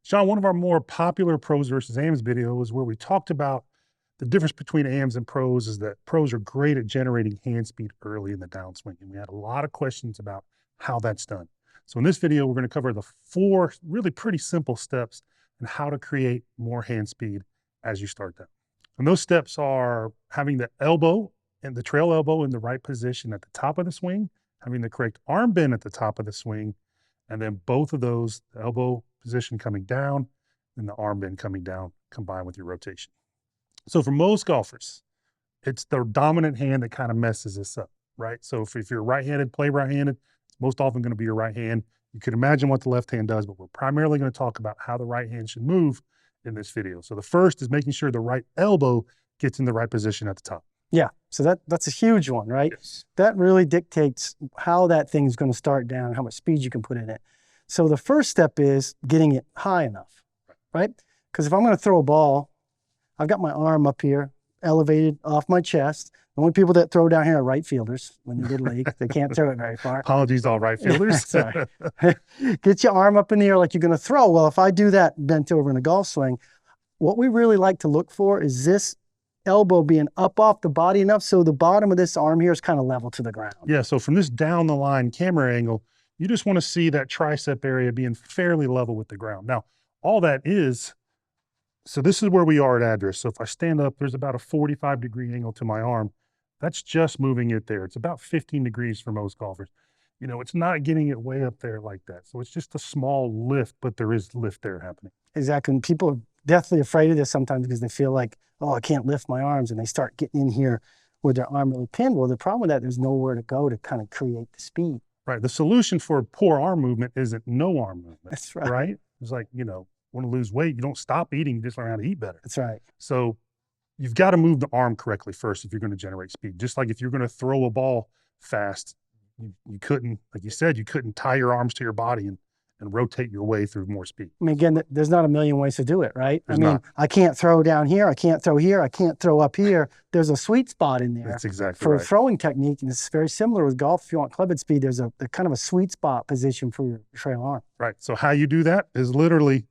Shaun, one of our more popular pros versus AMs video is where we talked about the difference between AMs and pros is that pros are great at generating hand speed early in the downswing. And we had a lot of questions about how that's done. So in this video, we're going to cover the 4 really pretty simple steps and how to create more hand speed as you start down. And those steps are having the elbow and the trail elbow in the right position at the top of the swing, having the correct arm bend at the top of the swing, and then both of those, the elbow position coming down and the arm bend coming down, combined with your rotation. So for most golfers, it's their dominant hand that kind of messes this up, right? So if you're right-handed, play right-handed, it's most often going to be your right hand. You could imagine what the left hand does, but we're primarily going to talk about how the right hand should move in this video. So the first is making sure the right elbow gets in the right position at the top. Yeah, so that's a huge one, right? Yes. That really dictates how that thing's going to start down, how much speed you can put in it. So the first step is getting it high enough, right? Because if I'm going to throw a ball, I've got my arm up here, elevated off my chest. The only people that throw down here are right fielders when they get league. They can't throw it very far. Apologies, all right fielders. Sorry. Get your arm up in the air like you're going to throw. Well, if I do that bent over in a golf swing, what we really like to look for is this elbow being up off the body enough so the bottom of this arm here is kind of level to the ground. Yeah, so from this down the line camera angle, you just want to see that tricep area being fairly level with the ground. Now, all that is, so this is where we are at address. So if I stand up, there's about a 45-degree angle to my arm. That's just moving it there. It's about 15 degrees for most golfers. You know, it's not getting it way up there like that. So it's just a small lift, but there is lift there happening. Exactly. And people are deathly afraid of this sometimes because they feel like, oh, I can't lift my arms. And they start getting in here with their arm really pinned. Well, the problem with that, there's nowhere to go to kind of create the speed. Right. The solution for poor arm movement isn't no arm movement. That's right. Right? It's like, you know, want to lose weight, you don't stop eating, you just learn how to eat better. That's right. So you've got to move the arm correctly first if you're going to generate speed. Just like if you're going to throw a ball fast, you couldn't, like you said, you couldn't tie your arms to your body and rotate your way through more speed. I mean, again, there's not a million ways to do it, right? There's I mean, not. I can't throw down here. I can't throw here. I can't throw up here. There's a sweet spot in there. That's exactly for right. a throwing technique, and it's very similar with golf. If you want club head speed, there's a kind of a sweet spot position for your trail arm. Right. So how you do that is literally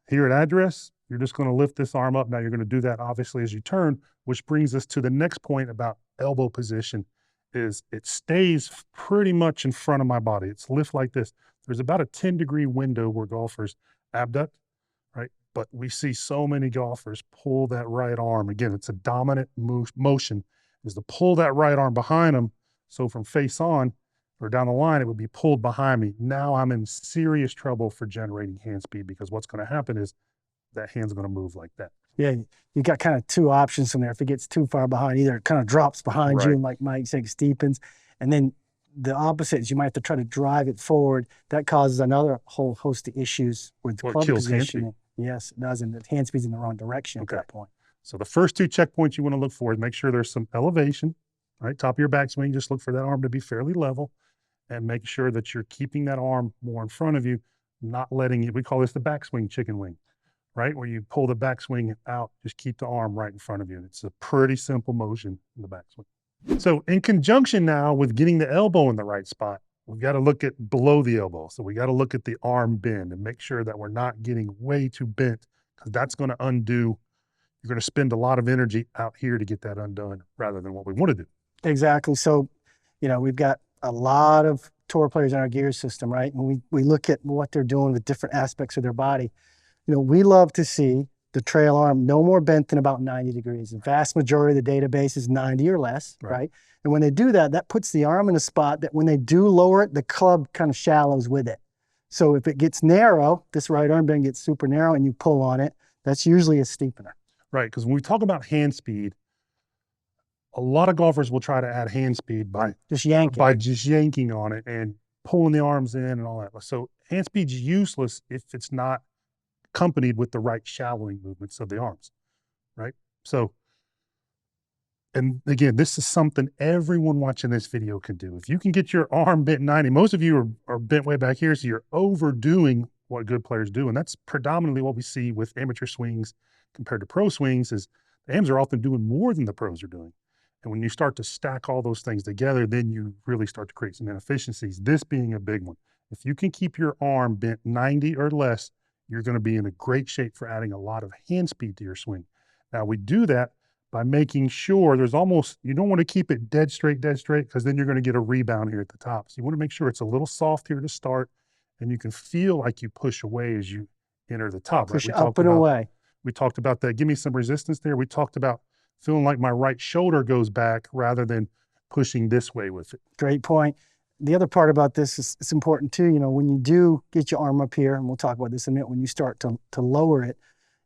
here at address, you're just going to lift this arm up. Now you're going to do that obviously as you turn, which brings us to the next point about elbow position is it stays pretty much in front of my body. It's lift like this. There's about a 10-degree window where golfers abduct, right? But we see so many golfers pull that right arm. Again, it's a dominant motion is to pull that right arm behind them. So from face on or down the line, it would be pulled behind me. Now I'm in serious trouble for generating hand speed because what's going to happen is that hand's going to move like that. Yeah, you got kind of 2 options from there. If it gets too far behind, either it kind of drops behind you, and like Mike said, steepens, and then the opposite is you might have to try to drive it forward. That causes another whole host of issues with club positioning. Yes, it does, and the hand speed's in the wrong direction at that point. So the first 2 checkpoints you want to look for is make sure there's some elevation, right? Top of your backswing, just look for that arm to be fairly level and make sure that you're keeping that arm more in front of you, not letting it, we call this the backswing chicken wing, right? Where you pull the backswing out, just keep the arm right in front of you. It's a pretty simple motion in the backswing. So in conjunction now with getting the elbow in the right spot, we've got to look at below the elbow. So we got to look at the arm bend and make sure that we're not getting way too bent because that's going to undo. You're going to spend a lot of energy out here to get that undone rather than what we want to do. Exactly. So, you know, we've got a lot of tour players in our gear system, right? And we look at what they're doing with different aspects of their body. You know, we love to see the trail arm no more bent than about 90 degrees. The vast majority of the database is 90 or less, right? And when they do that, that puts the arm in a spot that when they do lower it, the club kind of shallows with it. So if it gets narrow, this right arm bend gets super narrow and you pull on it, that's usually a steepener. Right, because when we talk about hand speed, a lot of golfers will try to add hand speed by just yanking on it and pulling the arms in and all that. So hand speed's useless if it's not accompanied with the right shallowing movements of the arms, right? So, and again, this is something everyone watching this video can do. If you can get your arm bent 90, most of you are bent way back here, so you're overdoing what good players do. And that's predominantly what we see with amateur swings compared to pro swings is the AMs are often doing more than the pros are doing. And when you start to stack all those things together, then you really start to create some inefficiencies, this being a big one. If you can keep your arm bent 90 or less, you're going to be in a great shape for adding a lot of hand speed to your swing. Now, we do that by making sure there's almost, you don't want to keep it dead straight, because then you're going to get a rebound here at the top. So you want to make sure it's a little soft here to start, and you can feel like you push away as you enter the top. Push Right? up and away. We talked about that. Give me some resistance there. We talked about feeling like my right shoulder goes back rather than pushing this way with it. Great point. The other part about this is it's important too, you know, when you do get your arm up here, and we'll talk about this in a minute, when you start to lower it,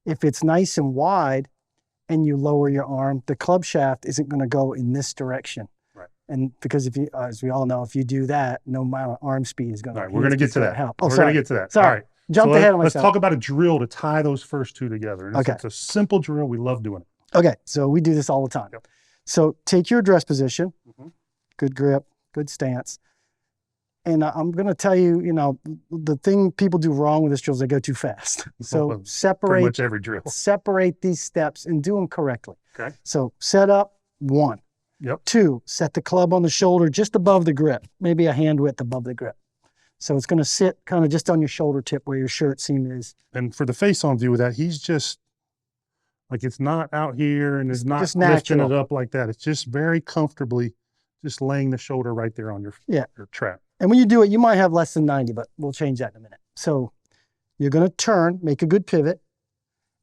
if it's nice and wide and you lower your arm, the club shaft isn't going to go in this direction. Right. And because if you, as we all know, if you do that, no amount of arm speed is going to. All right, we're going to get to that. Help. We're going to get to that. Sorry. All right. Jumped ahead of myself. Let's talk about a drill to tie those first two together. And Okay. It's a simple drill. We love doing it. Okay. So we do this all the time. Yep. So take your address position, Mm-hmm. good grip, good stance. And I'm going to tell you, you know, the thing people do wrong with this drill is they go too fast. So Pretty separate, much every drill. separate these steps and do them correctly. Okay. So set up, 1. Yep. 2, set the club on the shoulder just above the grip, maybe a hand width above the grip. So it's going to sit kind of just on your shoulder tip where your shirt seam is. And for the face-on view of that, he's just, like, it's not out here and it's not just lifting natural. it up like that. It's just very comfortably just laying the shoulder right there on your trap. And when you do it, you might have less than 90, but we'll change that in a minute. So you're going to turn, make a good pivot,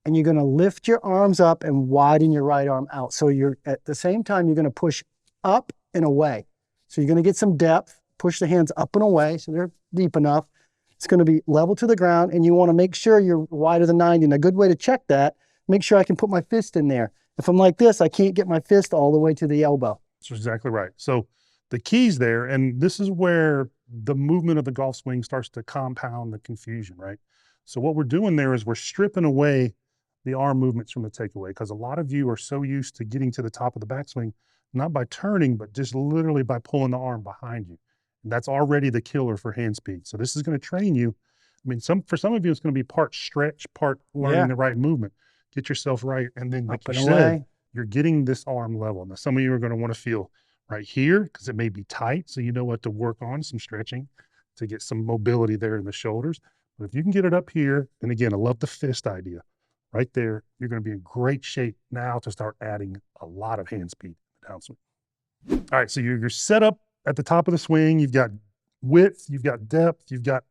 and you're going to lift your arms up and widen your right arm out. So you're at the same time, you're going to push up and away. So you're going to get some depth, push the hands up and away so they're deep enough. It's going to be level to the ground, and you want to make sure you're wider than 90. And a good way to check that, make sure I can put my fist in there. If I'm like this, I can't get my fist all the way to the elbow. That's exactly right. So the key's there, and this is where the movement of the golf swing starts to compound the confusion, right? So what we're doing there is we're stripping away the arm movements from the takeaway, because a lot of you are so used to getting to the top of the backswing, not by turning, but just literally by pulling the arm behind you. And that's already the killer for hand speed. So this is going to train you. I mean, for some of you, it's going to be part stretch, part learning the right movement. Get yourself right. And then, like you said, you're getting this arm level. Now, some of you are going to want to feel right here because it may be tight. So you know what to work on, some stretching to get some mobility there in the shoulders. But if you can get it up here, and again, I love the fist idea. Right there, you're going to be in great shape now to start adding a lot of hand speed in the downswing. All right, so you're set up at the top of the swing. You've got width, you've got depth, you've got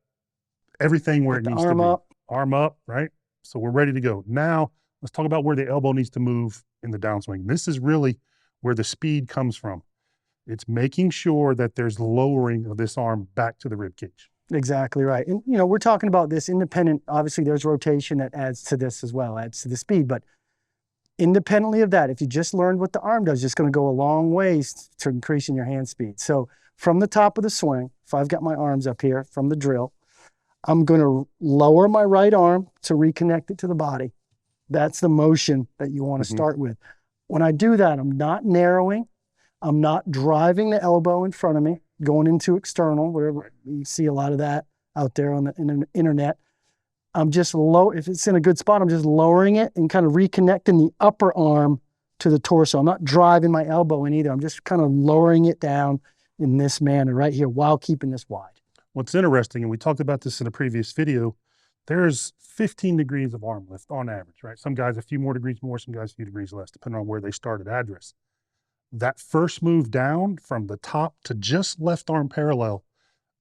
everything where it needs to be. Arm up, right? So we're ready to go. Now, let's talk about where the elbow needs to move in the downswing. This is really where the speed comes from. It's making sure that there's lowering of this arm back to the rib cage. Exactly right. And, you know, we're talking about this independent. Obviously, there's rotation that adds to this as well, adds to the speed. But independently of that, if you just learned what the arm does, it's going to go a long ways to increasing your hand speed. So from the top of the swing, if I've got my arms up here from the drill, I'm going to lower my right arm to reconnect it to the body. That's the motion that you want to start with. When I do that, I'm not narrowing. I'm not driving the elbow in front of me, going into external, wherever you see a lot of that out there on the internet. I'm just if it's in a good spot, I'm just lowering it and kind of reconnecting the upper arm to the torso. I'm not driving my elbow in either. I'm just kind of lowering it down in this manner right here while keeping this wide. What's interesting, and we talked about this in a previous video, there's 15 degrees of arm lift on average, right? Some guys a few more degrees more, some guys a few degrees less, depending on where they started address. That first move down from the top to just left arm parallel,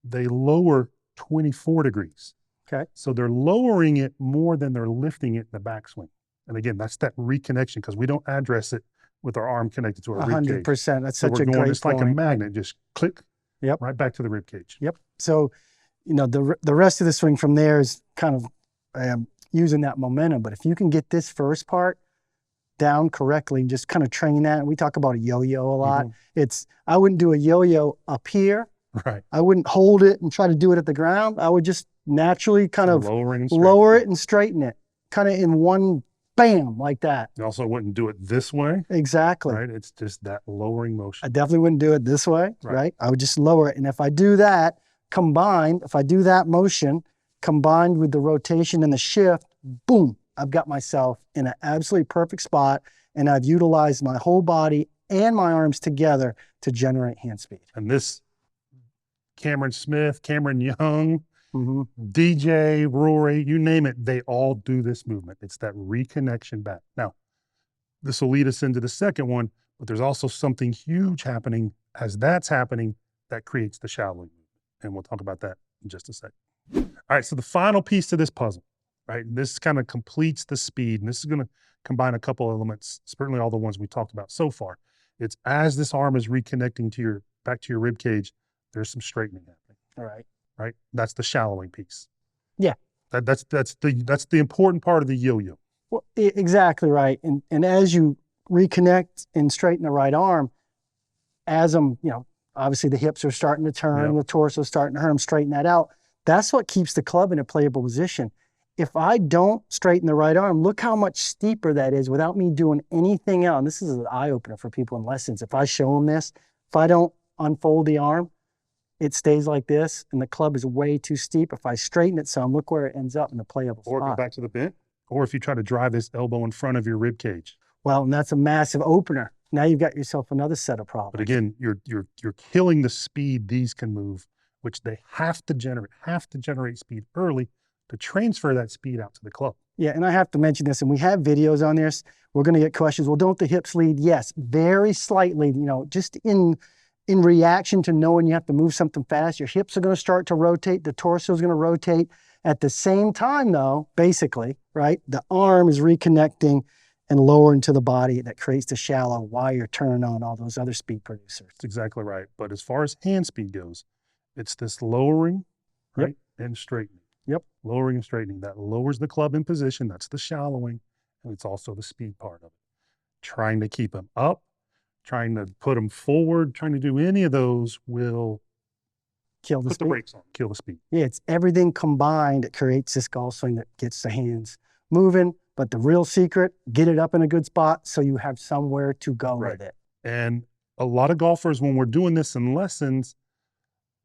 they lower 24 degrees. Okay. So they're lowering it more than they're lifting it in the backswing. And again, that's that reconnection, because we don't address it with our arm connected to our rib cage. 100%. That's such a great point. It's like a magnet, just click right back to the rib cage. Yep. So, you know, the rest of the swing from there is kind of using that momentum. But if you can get this first part down correctly and just kind of train that, and we talk about a yo-yo a lot. I wouldn't do a yo-yo up here. Right. I wouldn't hold it and try to do it at the ground. I would just naturally kind of lower it and straighten it, kind of in one bam, like that. You also wouldn't do it this way. Exactly. Right. It's just that lowering motion. I definitely wouldn't do it this way. Right. I would just lower it. And if I do that if I do that motion combined with the rotation and the shift, boom, I've got myself in an absolutely perfect spot, and I've utilized my whole body and my arms together to generate hand speed. And this Cameron Smith, Cameron Young, DJ, Rory, you name it, they all do this movement. It's that reconnection back. Now, this will lead us into the second one, but there's also something huge happening as that's happening that creates the shallowing movement. And we'll talk about that in just a second. All right, so the final piece to this puzzle, right? This kind of completes the speed, and this is going to combine a couple elements, certainly all the ones we talked about so far. It's as this arm is reconnecting to your back to your rib cage, there's some straightening happening. All right. Right? That's the shallowing piece. Yeah. That's the important part of the yo-yo. Well, exactly right. And as you reconnect and straighten the right arm, as I'm, obviously the hips are starting to turn, the torso is starting to turn, I'm straightening that out. That's what keeps the club in a playable position. If I don't straighten the right arm, look how much steeper that is without me doing anything else. And this is an eye-opener for people in lessons. If I show them this, if I don't unfold the arm, it stays like this, and the club is way too steep. If I straighten it some, look where it ends up in the playable spot. Or go back to the bent, or if you try to drive this elbow in front of your rib cage. Well, and that's a massive opener. Now you've got yourself another set of problems. But again, you're killing the speed these can move, which they have to generate speed early to transfer that speed out to the club. Yeah, and I have to mention this, and we have videos on this. We're going to get questions. Well, don't the hips lead? Yes, very slightly, just in reaction to knowing you have to move something fast, your hips are going to start to rotate, the torso is going to rotate. At the same time, though, basically, right, the arm is reconnecting and lowering to the body. That creates the shallow while you're turning on all those other speed producers. That's exactly right. But as far as hand speed goes, it's this lowering, right, and straightening. Yep. Lowering and straightening. That lowers the club in position. That's the shallowing, and it's also the speed part of it. Trying to keep them up, trying to put them forward, trying to do any of those will kill the put speed. the brakes on, kill the speed. Yeah, it's everything combined that creates this golf swing that gets the hands moving. But the real secret, get it up in a good spot so you have somewhere to go with it. And a lot of golfers, when we're doing this in lessons,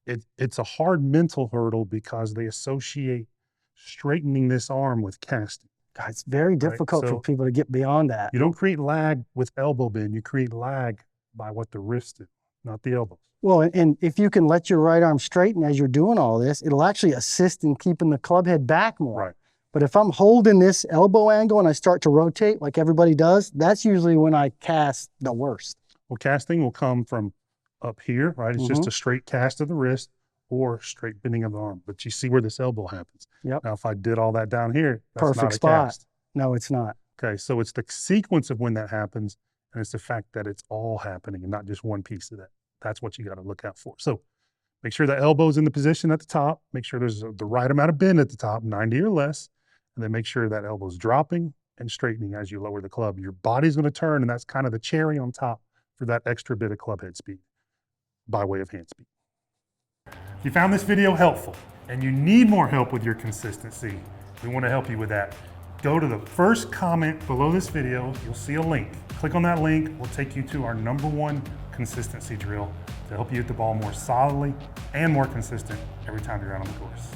it's a hard mental hurdle because they associate straightening this arm with casting. God, it's very difficult for people to get beyond that. You don't create lag with elbow bend. You create lag by what the wrists do, not the elbows. Well, and if you can let your right arm straighten as you're doing all this, it'll actually assist in keeping the club head back more. Right. But if I'm holding this elbow angle and I start to rotate like everybody does, that's usually when I cast the worst. Well, casting will come from up here, right? It's just a straight cast of the wrist or straight bending of the arm. But you see where this elbow happens. Yep. Now, if I did all that down here, that's perfect not a spot. cast. No, it's not. Okay, so it's the sequence of when that happens, and it's the fact that it's all happening and not just one piece of that. That's what you got to look out for. So make sure the elbow's in the position at the top. Make sure there's the right amount of bend at the top, 90 or less. And then make sure that elbow's dropping and straightening as you lower the club. Your body's going to turn, and that's kind of the cherry on top for that extra bit of club head speed by way of hand speed. If you found this video helpful and you need more help with your consistency, we want to help you with that. Go to the first comment below this video. You'll see a link. Click on that link. We'll take you to our #1 consistency drill to help you hit the ball more solidly and more consistent every time you're out on the course.